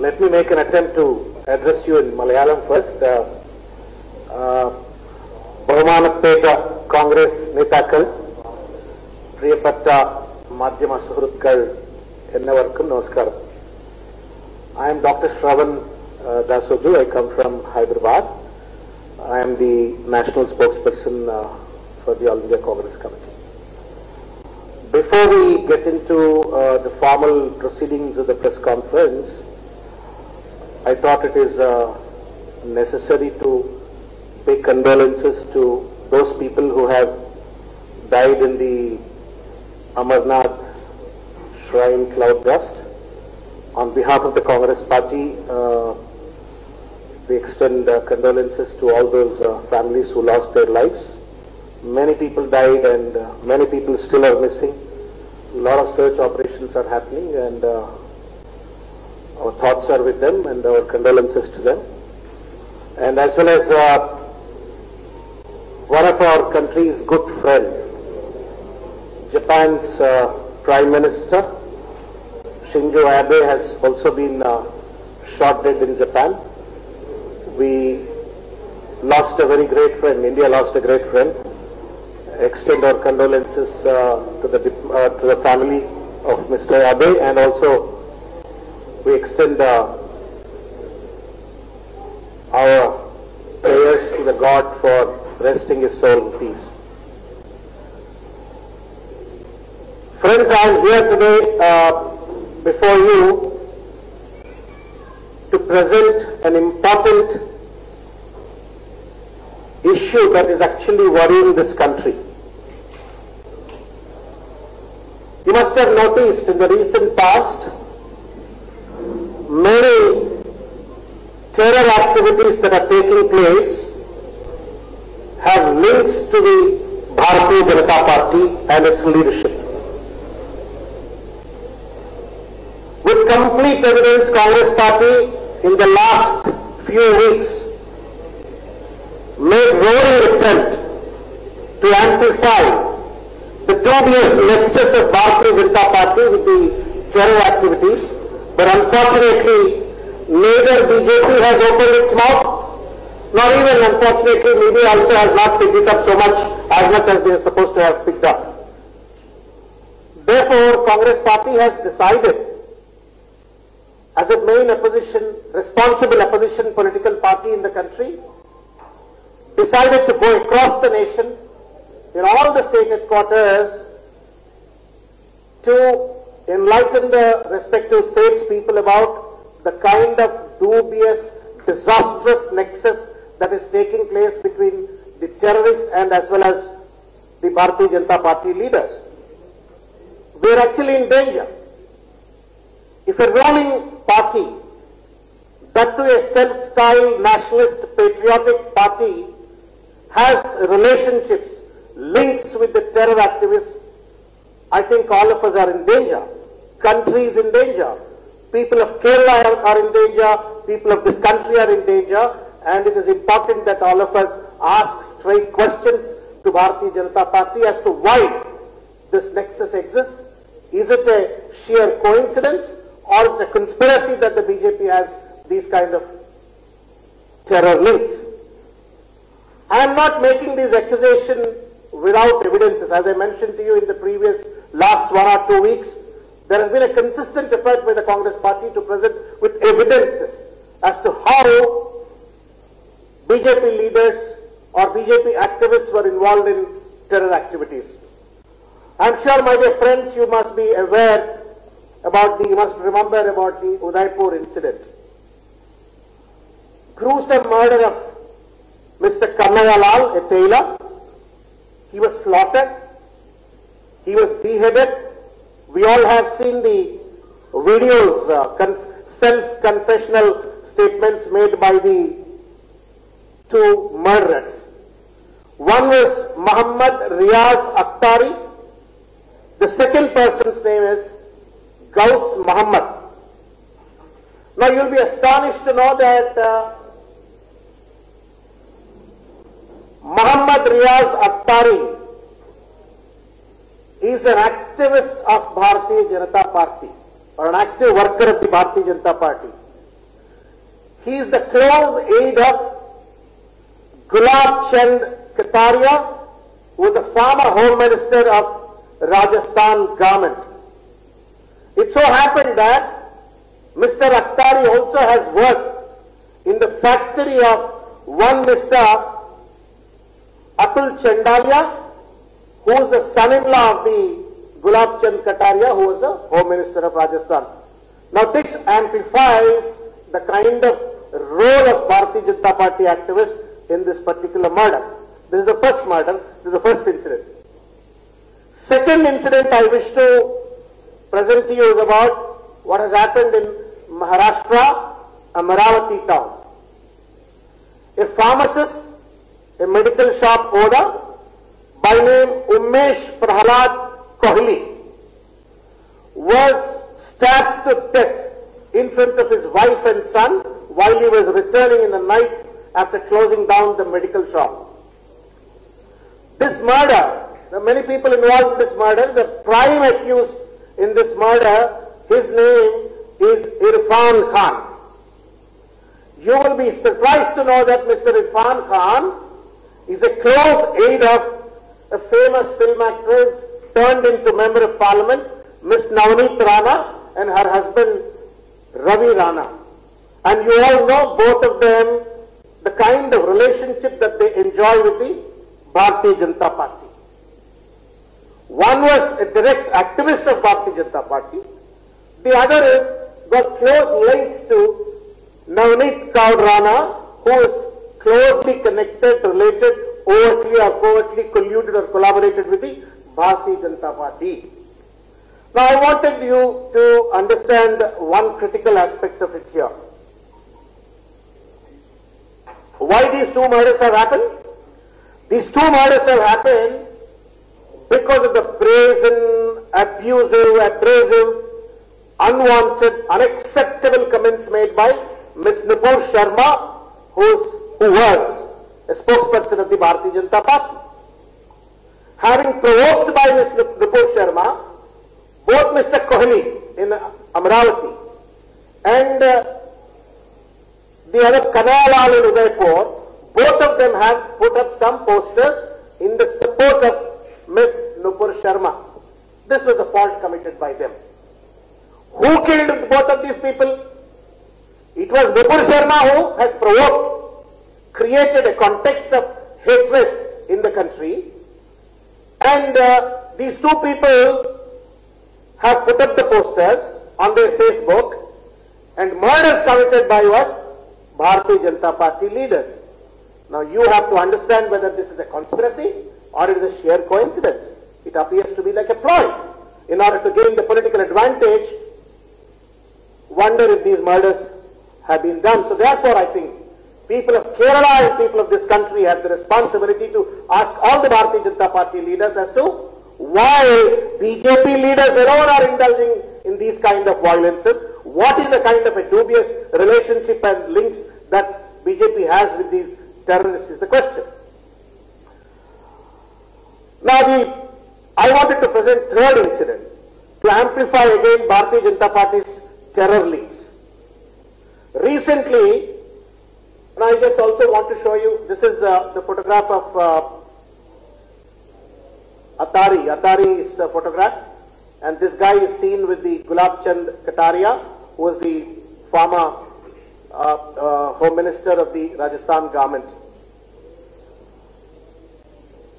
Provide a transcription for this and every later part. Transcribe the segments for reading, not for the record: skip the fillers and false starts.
Let me make an attempt to address you in Malayalam first. ബഹുമാനപ്പെട്ട കോൺഗ്രസ് നേതാക്കൾ, പ്രിയപ്പെട്ട മാധ്യമ സുഹൃത്തുക്കൾ എന്നിവർക്കും നമസ്കാരം. I am Dr. Srravan Dasoju. I come from Hyderabad. I am the national spokesperson for the All India Congress Committee. Before we get into the formal proceedings of the press conference, I thought it is necessary to pay condolences to those people who have died in the Amarnath Shrine cloud burst. On behalf of the Congress Party, we extend condolences to all those families who lost their lives. Many people died and many people still are missing. A lot of search operations are happening, and our thoughts are with them and our condolences to them. And as well as one of our country's good friend, Japan's Prime Minister Shinzo Abe has also been shot dead in Japan. We lost a very great friend. India lost a great friend. Extend our condolences to the family of Mr. Abe, and also we extend our prayers to the God for resting his soul in peace. Friends, I am here today before you to present an important issue that is actually worrying this country. You must have noticed in the recent past, many terror activities that are taking place have links to the Bharatiya Janata Party and its leadership. With complete evidence, Congress Party in the last few weeks made roaring attempt to amplify the dubious nexus of Bharatiya Janata Party with the terror activities, but unfortunately neither BJP has opened its mouth, nor even unfortunately media also has not picked it up so much as they are supposed to have picked up. Therefore, Congress Party has decided, as a main opposition, responsible opposition political party in the country, decided to go across the nation in all the state headquarters to enlighten the respective states people about the kind of dubious, disastrous nexus that is taking place between the terrorists and as well as the Bharatiya Janata Party leaders. We are actually in danger. If a ruling party, that to a self-styled nationalist patriotic party, has relationships, links with the terror activists, I think all of us are in danger. Country is in danger. People of Kerala are in danger. People of this country are in danger. And it is important that all of us ask straight questions to Bharatiya Janata Party as to why this nexus exists. Is it a sheer coincidence, or is it a conspiracy that the BJP has these kind of terror links? I am not making these accusations without evidences. As I mentioned to you in the previous last 1 or 2 weeks, there has been a consistent effort by the Congress Party to present with evidences as to how BJP leaders or BJP activists were involved in terror activities. I am sure, my dear friends, you must be aware about you must remember about the Udaipur incident. Gruesome murder of Mr. Kannayalal, a tailor. He was slaughtered. He was beheaded. We all have seen the videos, self-confessional statements made by the two murderers. One was Muhammad Riaz Akhtari. The second person's name is Gaus Muhammad. Now you will be astonished to know that Muhammad Riaz Akhtari is an activist of Bharatiya Janata Party, or an active worker of the Bharatiya Janata Party. He is the close aide of Gulab Chand Kataria, who is the former Home Minister of Rajasthan government. It so happened that Mr. Attari also has worked in the factory of one Mr. Atul Chandalia, who is the son-in-law of the Gulab Chand Kataria, who was the Home Minister of Rajasthan. Now this amplifies the kind of role of Bharatiya Janata Party activists in this particular murder. This is the first murder, this is the first incident. Second incident I wish to present to you is about what has happened in Maharashtra, Amaravati town. A pharmacist, a medical shop owner by name Umesh Prahalad Kohli was stabbed to death in front of his wife and son while he was returning in the night after closing down the medical shop. This murder, there are many people involved in this murder. The prime accused in this murder, his name is Irfan Khan. You will be surprised to know that Mr. Irfan Khan is a close aide of a famous film actress turned into Member of Parliament, Miss Navneet Rana, and her husband Ravi Rana. And you all know both of them, the kind of relationship that they enjoy with the Bharatiya Janata Party. One was a direct activist of Bharatiya Janata Party. The other is got close links to Navneet Kaur Rana, who is closely connected, related, overtly or covertly colluded or collaborated with the Bharatiya Janata Party. Now I wanted you to understand one critical aspect of it here. Why these two murders have happened? These two murders have happened because of the brazen, abusive, abrasive, unwanted, unacceptable comments made by Ms. Nupur Sharma, who was a spokesperson of the Bharatiya Janata Party. Having provoked by Ms. Nupur Sharma, both Mr. Kohli in Amaravati and the other Kanalal in Udaipur, both of them have put up some posters in the support of Ms. Nupur Sharma. This was a fault committed by them. Who killed both of these people? It was Nupur Sharma who has provoked, created a context of hatred in the country, and these two people have put up the posters on their Facebook, and murders committed by us Bharatiya Janata Party leaders. Now you have to understand whether this is a conspiracy or it is a sheer coincidence. It appears to be like a ploy in order to gain the political advantage. Wonder if these murders have been done. So therefore I think people of Kerala and people of this country have the responsibility to ask all the Bharatiya Janata Party leaders as to why BJP leaders alone are indulging in these kind of violences. What is the kind of a dubious relationship and links that BJP has with these terrorists is the question. Now I wanted to present third incident to amplify again Bharatiya Janata Party's terror links. Recently, and I just also want to show you, this is the photograph of Attari. Attari is a photograph, and this guy is seen with the Gulab Chand Kataria, who was the former Home Minister of the Rajasthan government.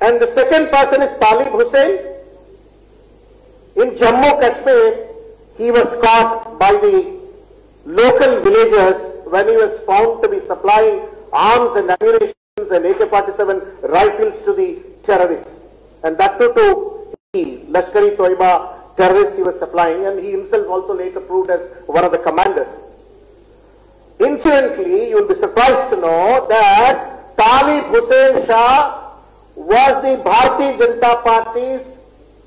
And the second person is Talib Hussain. In Jammu Kashmir, he was caught by the local villagers when he was found to be supplying arms and ammunition and AK-47 rifles to the terrorists. And that too to the Lashkar-e-Toiba terrorists he was supplying, and he himself also later proved as one of the commanders. Incidentally, you will be surprised to know that Talib Hussain Shah was the Bharatiya Janata Party's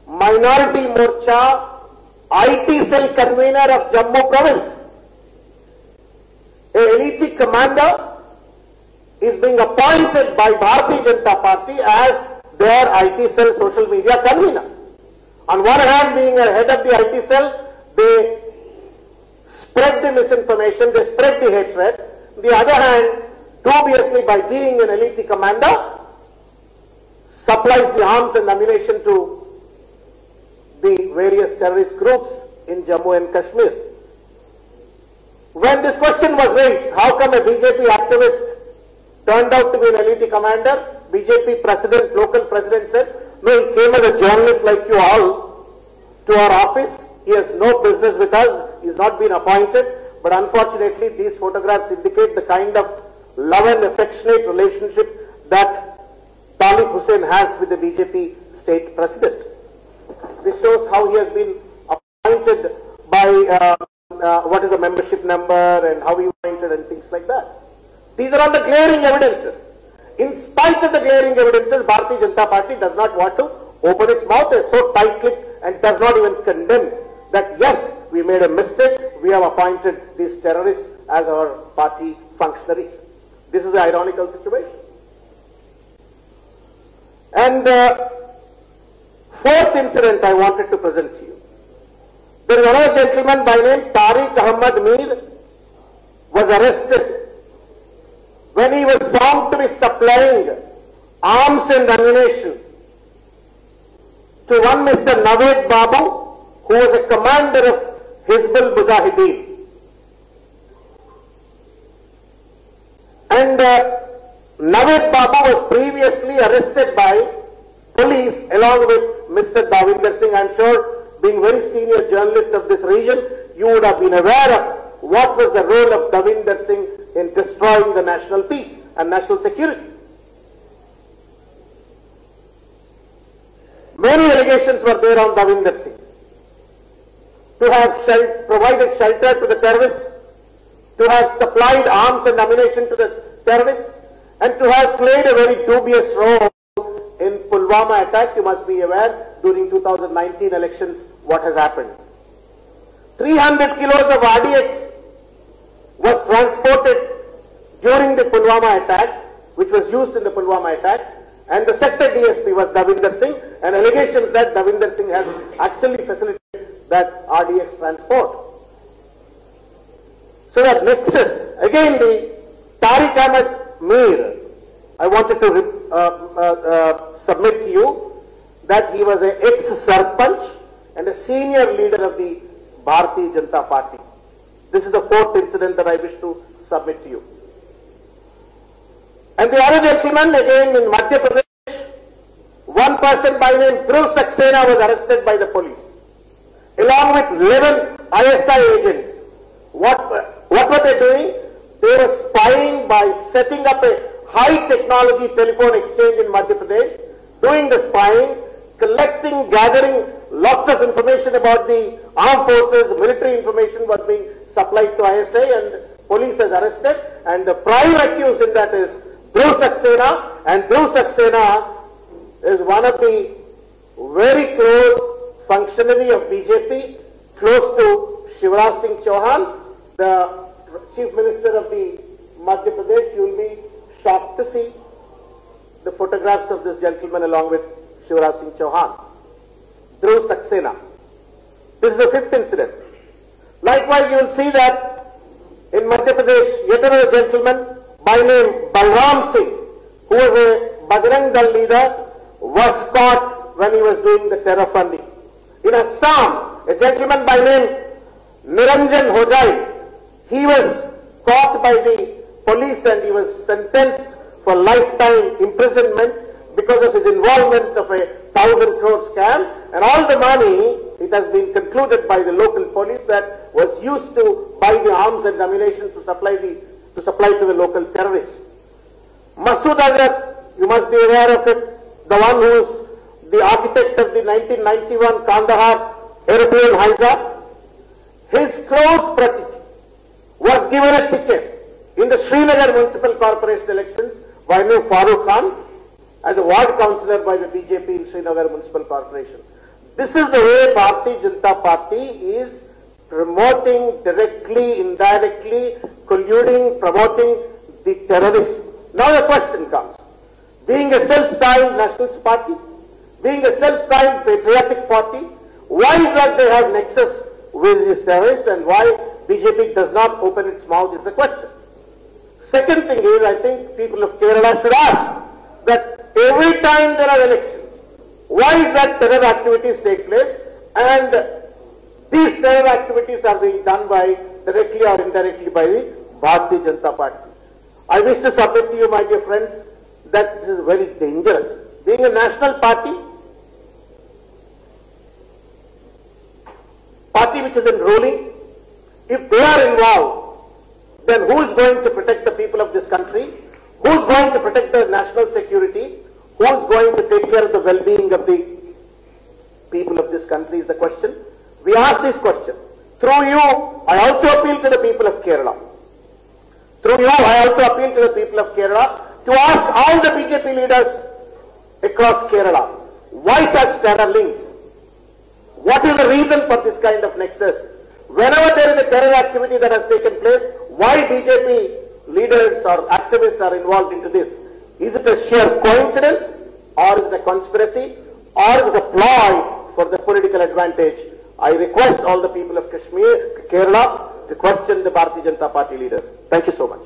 Minority Morcha IT cell convener of Jammu province. A elite commander is being appointed by Bharatiya Janata Party as their IT cell social media convener. On one hand, being a head of the IT cell, they spread the misinformation, they spread the hatred, The other hand, dubiously by being an elite commander, supplies the arms and ammunition to the various terrorist groups in Jammu and Kashmir. When this question was raised, how come a BJP activist turned out to be an elite commander? BJP president, local president said, no, he came as a journalist like you all to our office. He has no business with us. He has not been appointed. But unfortunately, these photographs indicate the kind of love and affectionate relationship that Talib Hussain has with the BJP state president. This shows how he has been appointed by what is the membership number and how he appointed and things like that. These are all the glaring evidences. In spite of the glaring evidences, Bharatiya Janata Party does not want to open its mouth, is so tight-lipped and does not even condemn that yes, we made a mistake, we have appointed these terrorists as our party functionaries. This is the ironical situation. And fourth incident I wanted to present to you. There is another gentleman by name Tariq Ahmad Mir was arrested when he was found to be supplying arms and ammunition to one Mr. Naved Babu, who was a commander of Hizbul Mujahideen. And Naved Babu was previously arrested by police along with Mr. Davinder Singh. I am sure, being very senior journalist of this region, you would have been aware of what was the role of Davinder Singh in destroying the national peace and national security. Many allegations were there on Davinder Singh. To have provided shelter to the terrorists, to have supplied arms and ammunition to the terrorists, and to have played a very dubious role in Pulwama attack. You must be aware, during 2019 elections, what has happened. 300 kilos of RDX was transported during the Pulwama attack, which was used in the Pulwama attack, and the sector DSP was Davinder Singh, and allegations that Davinder Singh has actually facilitated that RDX transport. So that nexus, again the Tariq Ahmad Mir, I wanted to submit to you that he was an ex-Sarpanch and a senior leader of the Bharatiya Janata Party. This is the fourth incident that I wish to submit to you. And the other gentleman, again in Madhya Pradesh, one person by name Dhruv Saxena was arrested by the police, along with 11 ISI agents. What were they doing? They were spying by setting up a high technology telephone exchange in Madhya Pradesh, doing the spying, collecting, gathering lots of information about the armed forces, military information was being supplied to ISI, and police has arrested, and the prime accused in that is Dhruv Saxena, and Dhruv Saxena is one of the very close functionary of BJP, close to Shivraj Singh Chauhan, the Chief Minister of the Madhya Pradesh. You will be shocked to see the photographs of this gentleman along with Shivraj Singh Chauhan. Dhruv Saxena. This is the fifth incident. Likewise, you will see that in Madhya Pradesh, yet another gentleman by name Balram Singh, who was a Bajrang Dal leader, was caught when he was doing the terror funding. In Assam, a gentleman by name Niranjan Hojai, he was caught by the police and he was sentenced for lifetime imprisonment because of his involvement of a 1,000 crore scam, and all the money, it has been concluded by the local police, that was used to buy the arms and ammunition to supply to the local terrorists. Masood Azhar, you must be aware of it, the one who is the architect of the 1991 Kandahar airplane hijack. His close protege was given a ticket in the Srinagar Municipal Corporation elections by name Farooq Khan as a ward councillor by the BJP in Srinagar Municipal Corporation. This is the way Bharatiya Janata Party is promoting directly, indirectly, colluding, promoting the terrorism. Now the question comes, being a self-styled nationalist party, being a self-styled patriotic party, why is that they have nexus with these terrorists, and why BJP does not open its mouth is the question. Second thing is, I think people of Kerala should ask that every time there are elections, why is that terror activities take place, and these terror activities are being done by directly or indirectly by the Bharatiya Janata Party. I wish to submit to you, my dear friends, that this is very dangerous. Being a national party which is enrolling, if they are involved, then who is going to protect the people of this country? Who is going to protect the national security? Who is going to take care of the well-being of the people of this country is the question. We ask this question. Through you, I also appeal to the people of Kerala. Through you, I also appeal to the people of Kerala to ask all the BJP leaders across Kerala, why such terror links? What is the reason for this kind of nexus? Whenever there is a terror activity that has taken place, why BJP leaders or activists are involved into this? Is it a sheer coincidence, or is it a conspiracy, or is it a ploy for the political advantage? I request all the people of Kerala to question the Bharatiya Janata Party leaders. Thank you so much.